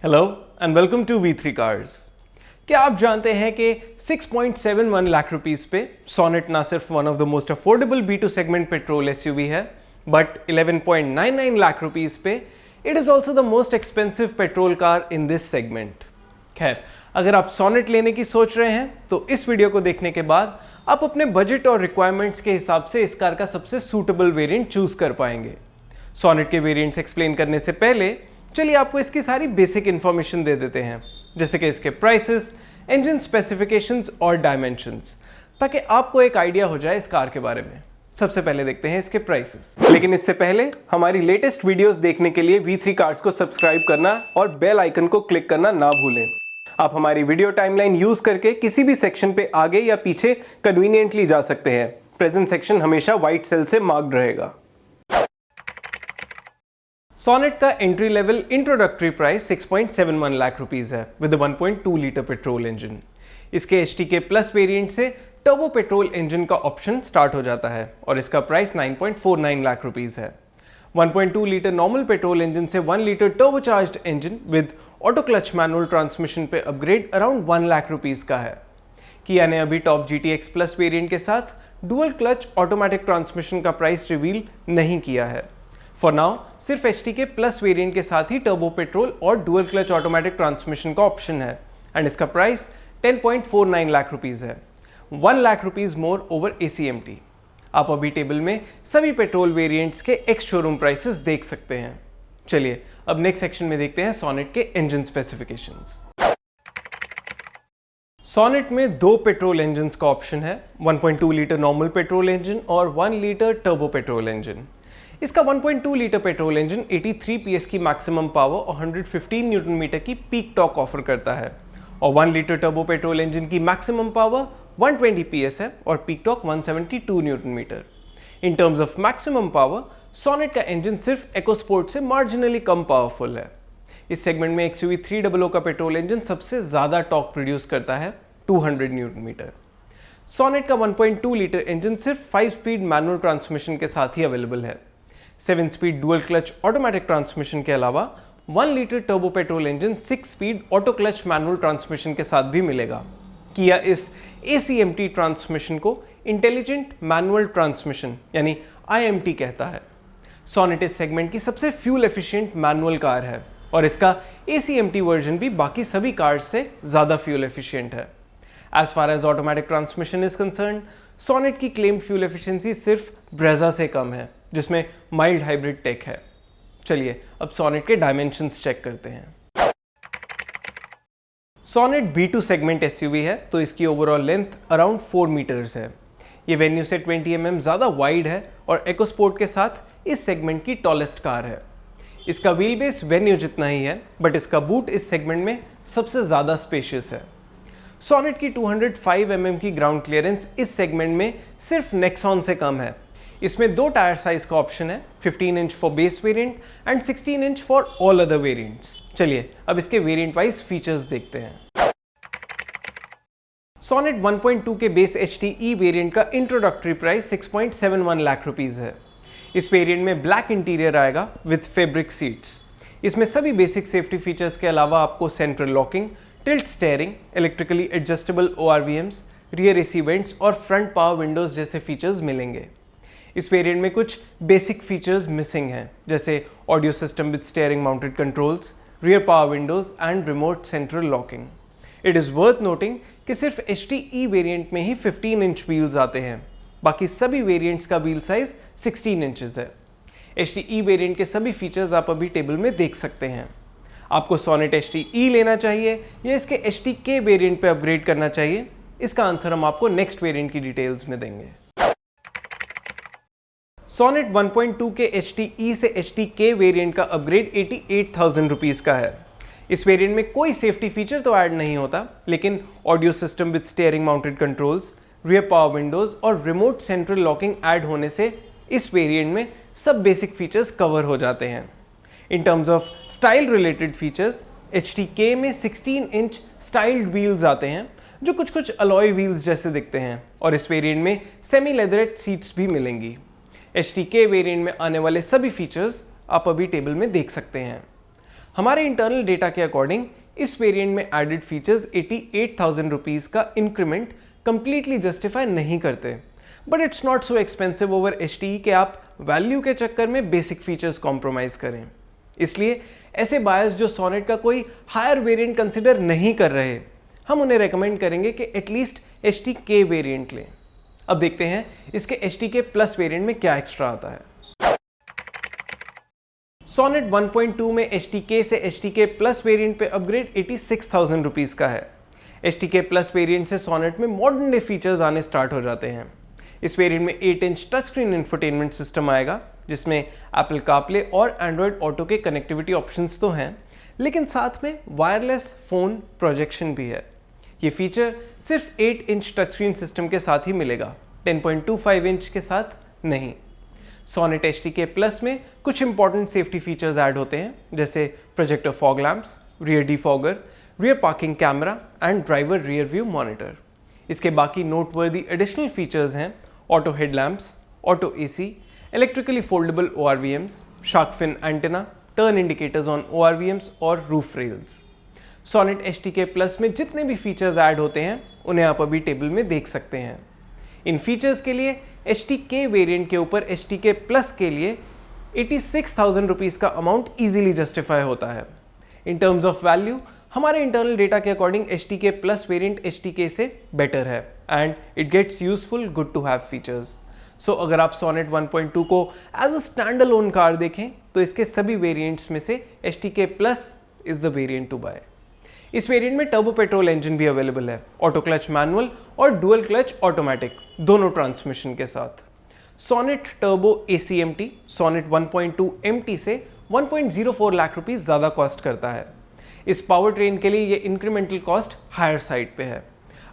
Hello and welcome to V3 cars. क्या आप जानते हैं कि 6.71 लाख रुपीस पे सोनेट ना सिर्फ one of the most affordable B2 segment petrol SUV है, बट 11.99 लाख रुपीस पे it is also the most expensive petrol car in this segment. खैर, अगर आप सोनेट लेने की सोच रहे हैं तो इस वीडियो को देखने के बाद आप अपने बजट और रिक्वायरमेंट्स के हिसाब से इस कार का सबसे सूटेबल वेरिएंट चूज कर पाएंगे। सोनेट के वेरिएंट्स एक्सप्लेन करने से पहले चलिए आपको इसकी सारी बेसिक इंफॉर्मेशन दे देते हैं, जैसे कि इसके प्राइसेस, इंजन स्पेसिफिकेशंस और डायमेंशंस, ताकि आपको एक आइडिया हो जाए इस कार के बारे में। सबसे पहले देखते हैं इसके प्राइसेस, लेकिन इससे पहले हमारी लेटेस्ट वीडियोस देखने के लिए V3 कार्स को सब्सक्राइब करना और बेल आइकन को क्लिक करना ना भूलें। आप हमारी वीडियो टाइमलाइन यूज करके किसी भी सेक्शन पे आगे या पीछे कन्वीनियंटली जा सकते हैं। प्रेजेंट सेक्शन हमेशा व्हाइट सेल से मार्क्ड रहेगा। सोनेट का entry level introductory price 6.71 lakh rupees है विद 1.2 लीटर पेट्रोल इंजन। इसके HTK प्लस वेरिएंट से टर्बो पेट्रोल इंजन का ऑप्शन स्टार्ट हो जाता है और इसका प्राइस 9.49 लाख रुपीस है। 1.2 लीटर नॉर्मल पेट्रोल इंजन से 1 litre turbocharged engine with auto clutch manual transmission पे अपग्रेड अराउंड 1 लाख रुपीस का है। किया ने अभी टॉप GTX प्लस वेरिएंट के साथ डुअल क्लच ऑटोमेटिक ट्रांसमिशन का प्राइस रिवील नहीं किया है। फॉर नाउ सिर्फ HTK प्लस वेरिएंट के साथ ही टर्बो पेट्रोल और डुअल क्लच ऑटोमेटिक ट्रांसमिशन का ऑप्शन है एंड इसका प्राइस 10.49 लाख रुपीस है, 1 lakh rupees more over ACMT। आप अभी टेबल में सभी पेट्रोल वेरिएंट्स के एक्स शोरूम प्राइसेस देख सकते हैं। चलिए अब नेक्स्ट सेक्शन में देखते हैं सोनेट के इंजन स्पेसिफिकेशंस। सोनेट में दो पेट्रोल इंजन का ऑप्शन है, 1.2 लीटर नॉर्मल पेट्रोल इंजन और 1 लीटर टर्बो पेट्रोल इंजन। इसका 1.2 लीटर पेट्रोल इंजन 83 PS की मैक्सिमम पावर और 115 न्यूटन मीटर की पीक टॉर्क ऑफर करता है और 1 लीटर टर्बो पेट्रोल इंजन की मैक्सिमम पावर 120 PS है और peak torque 172 newton metre. In terms of maximum power, Sonet का इंजन सिर्फ EcoSport से मार्जिनली कम पावरफुल है। इस सेगमेंट में XUV 300 का पेट्रोल इंजन सबसे ज्यादा टॉर्क प्रोड्यूस करता है, 200 न्यूटन मीटर। सोनेट का 1.2 लीटर इंजन सिर्फ 5 स्पीड मैनुअल ट्रांसमिशन के साथ ही अवेलेबल है। 7 speed dual clutch automatic transmission के अलावा 1 litre turbo petrol engine 6 speed auto clutch manual transmission के साथ भी मिलेगा। किया इस ACMT ट्रांसमिशन को इंटेलिजेंट मैनुअल ट्रांसमिशन यानी IMT कहता है। सोनेट इस सेगमेंट की सबसे फ्यूल एफिशिएंट मैनुअल कार है और इसका ACMT वर्जन भी बाकी सभी कार्स से ज्यादा फ्यूल एफिशिएंट है। As far as automatic transmission is concern, Sonet की क्लेम्ड फ्यूल एफिशिएंसी सिर्फ ब्रेजा से कम है, जिसमें माइल्ड हाइब्रिड टेक है। चलिए अब सोनेट के डायमेंशंस चेक करते हैं। सोनेट B2 सेगमेंट SUV है तो इसकी ओवरऑल लेंथ अराउंड 4 मीटर्स है। ये वेन्यू से 20 mm ज्यादा वाइड है और EcoSport के साथ इस सेगमेंट की टॉलेस्ट कार है। इसका व्हील बेस वेन्यू जितना ही है, बट इसका बूट इस सेगमेंट में सबसे ज्यादा स्पेशियस है। सोनेट की 205 mm की ग्राउंड क्लियरेंस इस सेगमेंट में सिर्फ नेक्सॉन से कम है। इसमें दो टायर साइज का ऑप्शन है, 15 inch for base variant and 16 inch for all other variants. चलिए अब इसके वेरिएंट वाइज फीचर्स देखते हैं। सोनेट 1.2 के बेस HTE वेरिएंट का इंट्रोडक्टरी प्राइस 6.71 लाख रुपीस है। इस वेरिएंट में ब्लैक इंटीरियर आएगा विद फैब्रिक सीट्स। इसमें सभी बेसिक सेफ्टी फीचर्स के अलावा आपको central locking, tilt steering, electrically adjustable ORVMs, rear AC vents और फ्रंट पावर विंडोज जैसे फीचर्स मिलेंगे। इस वेरिएंट में कुछ बेसिक फीचर्स मिसिंग हैं, जैसे audio system with steering mounted controls, rear power Windows and remote central locking. It is worth noting कि सिर्फ HTE वेरिएंट में ही 15 इंच व्हील्स आते हैं, बाकी सभी वेरिएंट्स का व्हील साइज 16 इंचेस है। HTE वेरिएंट के सभी फीचर्स आप अभी टेबल में देख सकते हैं। आपको सोनेट HTE लेना चाहिए या इसके HTK वेरिएंट पे अपग्रेड करना चाहिए, इसका आंसर हम आपको नेक्स्ट वेरिएंट की डिटेल्स में देंगे। सोनेट 1.2 के HTE से HTK वेरिएंट का अपग्रेड 88,000 रुपीस का है। इस वेरिएंट में कोई सेफ्टी फीचर तो ऐड नहीं होता, लेकिन audio system with steering mounted controls, rear power Windows और रिमोट सेंट्रल लॉकिंग ऐड होने से इस वेरिएंट में सब बेसिक फीचर्स कवर हो जाते हैं। इन terms of style related features, HTK में 16 इंच स्टाइल्ड व्हील्स आते हैं जो कुछ अलॉय व्हील्स जैसे दिखते हैं और इस वेरिएंट में सेमी लेदरेट सीट्स भी मिलेंगी। HTK वेरिएंट में आने वाले सभी फीचर्स आप अभी टेबल में देख सकते हैं। हमारे इंटरनल डेटा के अकॉर्डिंग इस वेरिएंट में एडेड फीचर्स 88,000 रुपीज का इंक्रीमेंट कंप्लीटली जस्टिफाई नहीं करते, but it's not so expensive over HTE कि आप वैल्यू के चक्कर में बेसिक फीचर्स कॉम्प्रोमाइज करें। इसलिए ऐसे बायर्स जो सोनेट का कोई हायर वेरिएंट कंसिडर नहीं कर रहे, हम उन्हें रेकमेंड करेंगे कि एटलीस्ट HTK वेरिएंट लें। अब देखते हैं इसके HTK प्लस वेरिएंट में क्या एक्स्ट्रा आता है। सोनेट 1.2 में HTK से HTK प्लस वेरिएंट पे अपग्रेड 86,000 रुपीज का है। HTK प्लस वेरिएंट से सोनेट में मॉडर्न डे फीचर्स आने स्टार्ट हो जाते हैं। इस वेरिएंट में 8 inch touch screen infotainment system आएगा, जिसमें एप्पल कारप्ले और एंड्रॉयड ऑटो के कनेक्टिविटी ऑप्शंस तो हैं, लेकिन साथ में वायरलेस फोन प्रोजेक्शन भी है। ये फीचर सिर्फ 8 इंच टच स्क्रीन सिस्टम के साथ ही मिलेगा, 10.25 इंच के साथ नहीं। सोनेट HTK प्लस में कुछ इंपॉर्टेंट सेफ्टी फीचर्स ऐड होते हैं, जैसे projector fog lamps, rear defogger, rear parking camera and driver rear view monitor. इसके बाकी नोटवर्दी एडिशनल फीचर्स हैं auto headlamps, auto AC, electrically foldable ORVMs, shark fin antenna, turn indicators on ORVMs और roof rails. Sonet HTK plus में जितने भी features add होते हैं उन्हें आप अभी टेबल में देख सकते हैं। इन फीचर्स के लिए HTK वेरिएंट के ऊपर HTK प्लस के लिए 86,000 रुपीज का अमाउंट इजीली जस्टिफाई होता है। इन टर्म्स ऑफ वैल्यू हमारे इंटरनल डेटा के according HTK plus variant HTK से बेटर है and it gets useful good to have features. So अगर आप सोनेट 1.2 को as a standalone car देखें तो इसके सभी वेरिएंट्स में से HTK plus is the variant to buy. इस वेरिएंट में टर्बो पेट्रोल इंजन भी अवेलेबल है, ऑटो क्लच मैनुअल और डुअल क्लच ऑटोमेटिक दोनों ट्रांसमिशन के साथ। Sonet turbo ACMT Sonet 1.2 MT से 1.04 लाख रुपीस ज़्यादा कॉस्ट करता है। इस पावर ट्रेन के लिए ये इंक्रीमेंटल कॉस्ट हायर साइड पे है।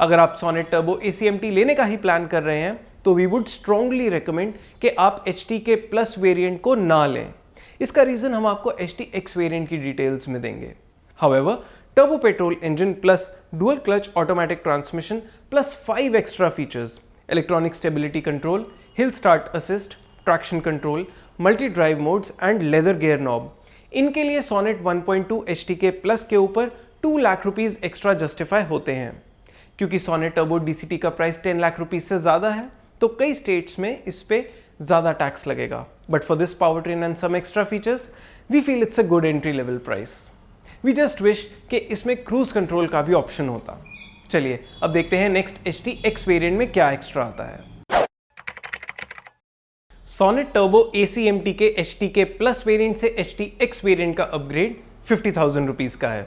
अगर आप सोनेट टर्बो ACMT लेने का ही प्लान कर रहे हैं तो वी वुड स्ट्रांगली रिकमेंड कि आप HTK प्लस वेरिएंट को ना लें। इसका रीज़न हम आपको HTX वेरिएंट की डिटेल्स में देंगे। However, turbo petrol engine plus dual clutch automatic transmission plus 5 extra features, electronic stability control, hill start assist, traction control, multi drive modes and leather gear knob, इनके लिए sonnet 1.2 HTK plus के ऊपर 2 lakh rupees extra justify होते हैं। क्योंकि sonnet turbo DCT का price 10 lakh rupees से ज़्यादा है तो कई स्टेट्स में इस पे ज़्यादा टैक्स लगेगा, but for this power train and some extra features we feel it's a good entry level price. We just wish कि इसमें क्रूज कंट्रोल का भी ऑप्शन होता। चलिए अब देखते हैं नेक्स्ट HTX वेरिएंट में क्या एक्स्ट्रा आता है। सोनेट टर्बो ACMT के HTK प्लस वेरिएंट से HTX वेरिएंट का अपग्रेड 50,000 रुपीज का है।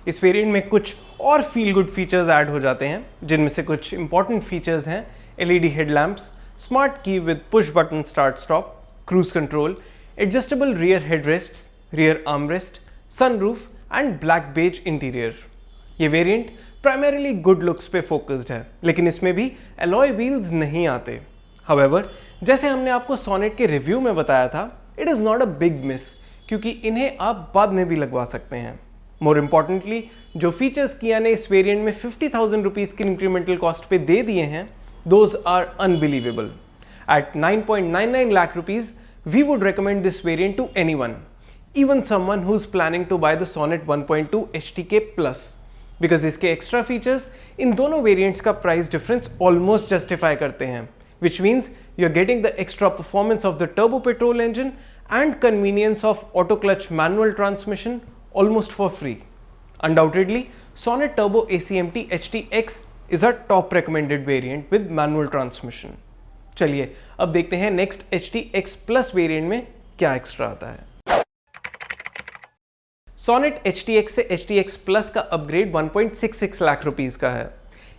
इस वेरिएंट में कुछ और फील गुड फीचर्स ऐड हो जाते हैं, जिनमें से कुछ इंपॉर्टेंट फीचर्स हैं LED headlamps, smart key with push button start stop, cruise control, adjustable rear headrests, rear armrest, sunroof and black beige interior. ये वेरिएंट प्राइमरीली गुड लुक्स पे focused है, लेकिन इसमें भी अलॉय व्हील्स नहीं आते। हाउएवर, जैसे हमने आपको सोनेट के रिव्यू में बताया था, it is not a big miss, क्योंकि इन्हें आप बाद में भी लगवा सकते हैं। मोर इम्पॉर्टेंटली, जो फीचर्स किया ने इस वेरिएंट में 50,000 रुपीज़ की इंक्रीमेंटल कॉस्ट पे दे दिए हैं, those are unbelievable. At 9.99 lakh rupees, we would recommend this variant to anyone, even someone who's planning to buy the Sonet 1.2 HTK Plus, because इसके एक्स्ट्रा फीचर्स इन दोनों variants का price difference almost justify करते हैं, which means you're getting the extra performance of the turbo petrol engine and convenience of auto clutch manual transmission almost for free. Undoubtedly, Sonet Turbo ACMT HTX is a top recommended variant with manual transmission. चलिए अब देखते हैं next HTX Plus variant में क्या extra आता है। Sonet HTX से HTX Plus का अपग्रेड 1.66 लाख रुपीस का है।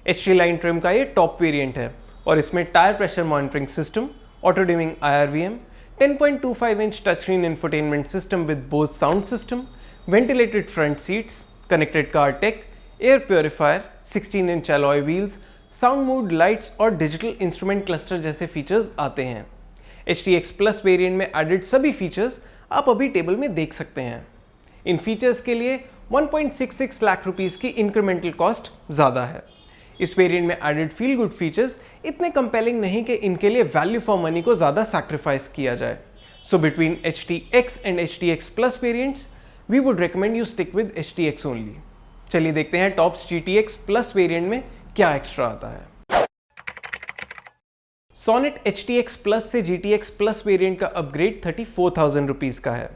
HT लाइन ट्रिम का ये टॉप वेरिएंट है और इसमें tyre pressure monitoring system, auto dimming IRVM, 10.25 inch touch screen infotainment system with Bose sound system, ventilated front seats, connected car take, air purifier, 16 inch alloy wheels, sound mode lights और digital instrument cluster जैसे features आते हैं। HTX Plus variant में added सभी features आप अभी table में देख सकते हैं। इन फीचर्स के लिए 1.66 लाख रुपीस की इंक्रीमेंटल कॉस्ट ज़्यादा है। इस वेरिएंट में एडेड फील गुड फीचर्स इतने कंपेलिंग नहीं कि इनके लिए वैल्यू फॉर मनी को ज़्यादा सैक्रिफाइस किया जाए। So between HTX and HTX Plus variants we would recommend you stick with HTX only. चलिए देखते हैं टॉप्स GTX प्लस वेरिएंट में क्या एक्स्ट्रा आता है। सोनेट HTX प्लस से GTX प्लस वेरिएंट का अपग्रेड 34,000 रुपीज का है।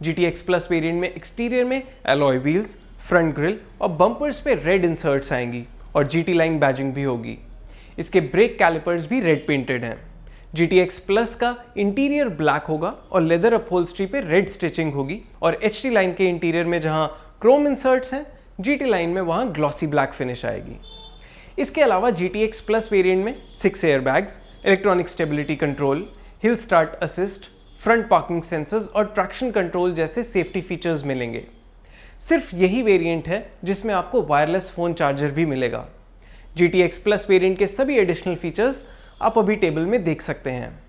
GTX प्लस वेरिएंट में एक्सटीरियर में एलॉय व्हील्स, फ्रंट ग्रिल और बम्पर्स पे रेड इंसर्ट्स आएंगी और GT लाइन बैजिंग भी होगी। इसके ब्रेक कैलिपर्स भी रेड पेंटेड हैं। GTX प्लस का इंटीरियर ब्लैक होगा और लेदर अपहोल्स्ट्री पे रेड स्टिचिंग होगी और HT लाइन के इंटीरियर में जहां क्रोम इंसर्ट्स हैं, GT लाइन में वहां ग्लॉसी ब्लैक फिनिश आएगी। इसके अलावा GTX प्लस वेरिएंट में 6 airbags, electronic stability control, hill start assist, front parking sensors और ट्रैक्शन कंट्रोल जैसे सेफ्टी फीचर्स मिलेंगे। सिर्फ यही वेरिएंट है जिसमें आपको वायरलेस फोन चार्जर भी मिलेगा। GTX प्लस वेरिएंट के सभी एडिशनल फीचर्स आप अभी टेबल में देख सकते हैं।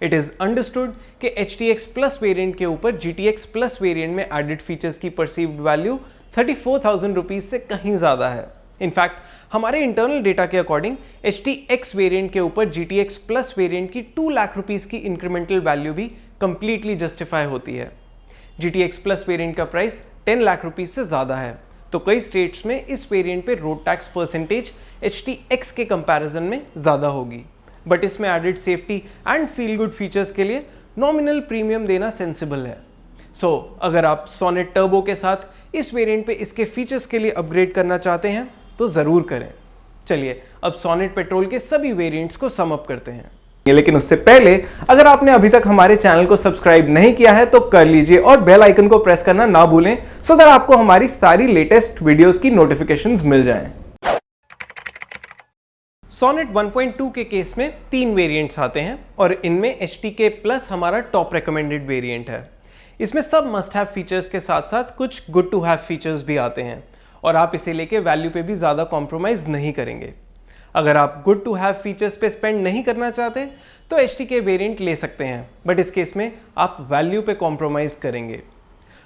इट इज अंडरस्टूड कि HTX प्लस वेरिएंट के ऊपर GTX प्लस वेरिएंट में एडेड फीचर्स की परसीव्ड वैल्यू 34,000 रुपीज से कहीं ज्यादा है। इनफैक्ट हमारे इंटरनल डेटा के अकॉर्डिंग HTX वेरिएंट के ऊपर GTX प्लस वेरिएंट की 2 लाख रुपीस की इंक्रीमेंटल वैल्यू भी कंप्लीटली जस्टिफाई होती है। GTX प्लस वेरिएंट का प्राइस 10 लाख रुपीज से ज्यादा है, तो कई स्टेट्स में इस वेरिएंट पे रोड टैक्स परसेंटेज HTX के कंपैरिजन में ज्यादा होगी, बट इसमें added safety and feel good features के लिए नॉमिनल प्रीमियम देना सेंसिबल है। सो अगर आप सोनेट टर्बो के साथ इस वेरिएंट पे इसके फीचर्स के लिए अपग्रेड करना चाहते हैं तो जरूर करें। चलिए अब सोनेट पेट्रोल के सभी वेरिएंट्स को सम अप करते हैं। लेकिन उससे पहले अगर आपने अभी तक हमारे चैनल को सब्सक्राइब नहीं किया है तो कर लीजिए और बेल आइकन को प्रेस करना ना भूलें, सो दैट आपको हमारी सारी लेटेस्ट वीडियोस की नोटिफिकेशंस मिल जाएं। सोनेट 1.2 के केस में 3 वेरिएंट्स आते हैं और इनमें HTK प्लस हमारा टॉप रिकमेंडेड वेरिएंट है। इसमें सब मस्ट हैव फीचर्स के साथ साथ कुछ गुड टू हैव फीचर्स भी आते हैं और आप इसे लेके वैल्यू पे भी ज़्यादा कॉम्प्रोमाइज़ नहीं करेंगे। अगर आप गुड टू हैव फीचर्स पे स्पेंड नहीं करना चाहते तो HTK वेरिएंट ले सकते हैं, बट इस केस में आप वैल्यू पे कॉम्प्रोमाइज़ करेंगे।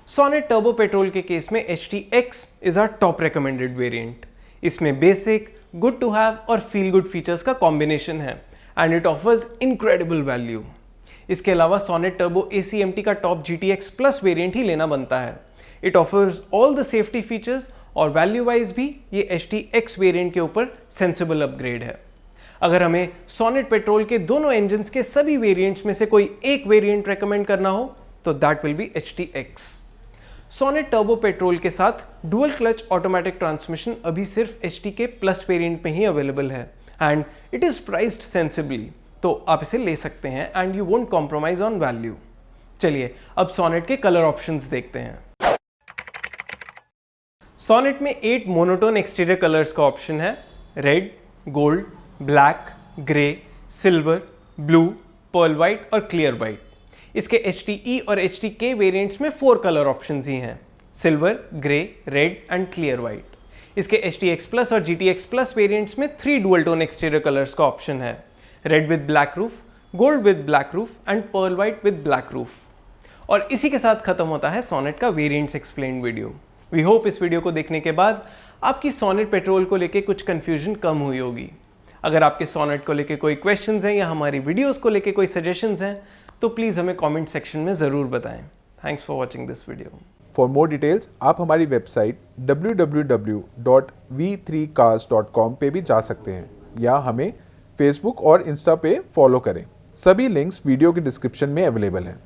सोनेट टर्बो पेट्रोल के केस में HTX is our top recommended variant. इसमें बेसिक, गुड टू हैव और फील गुड फीचर्स का कॉम्बिनेशन है and it offers incredible value. इसके अलावा सोनेट टर्बो ACMT का टॉप GTX प्लस वेरिएंट ही लेना बनता है। It offers all the safety features और वैल्यू वाइज भी ये HTX वेरिएंट के ऊपर सेंसिबल अपग्रेड है। अगर हमें सोनेट पेट्रोल के दोनों इंजन्स के सभी वेरिएंट्स में से कोई एक वेरिएंट रेकमेंड करना हो तो that will be HTX। Sonet turbo petrol के साथ डुअल क्लच ऑटोमेटिक ट्रांसमिशन अभी सिर्फ HTK प्लस वेरिएंट में ही अवेलेबल है and it is priced sensibly, तो आप इसे ले सकते हैं and you won't compromise on value. चलिए अब सोनेट के कलर ऑप्शंस देखते हैं। सोनेट में 8 मोनोटोन एक्सटीरियर कलर्स का ऑप्शन है: red, gold, black, grey, silver, blue, pearl white और क्लियर वाइट। इसके HTE और HTK वेरिएंट्स में 4 कलर ऑप्शंस ही हैं: silver, grey, red and clear white. इसके HTX प्लस और GTX प्लस वेरिएंट्स में 3 डुअल टोन एक्सटीरियर कलर्स का ऑप्शन है: read with black roof, gold with black roof and pearl white with black roof. और इसी के साथ खत्म होता है सोनेट का variants explained video. We hope इस वीडियो को देखने के बाद आपकी सोनेट पेट्रोल को लेके कुछ कंफ्यूजन कम हुई होगी। अगर आपके सोनेट को लेके कोई क्वेश्चंस हैं या हमारी वीडियोस को लेके कोई सजेशंस हैं तो प्लीज़ हमें कमेंट सेक्शन में ज़रूर बताएं। Thanks for watching this video. For more details आप हमारी वेबसाइट www.v3cars.com पे भी जा सकते हैं या हमें फेसबुक और इंस्टा पे फॉलो करें। सभी लिंक्स वीडियो के डिस्क्रिप्शन में अवेलेबल हैं।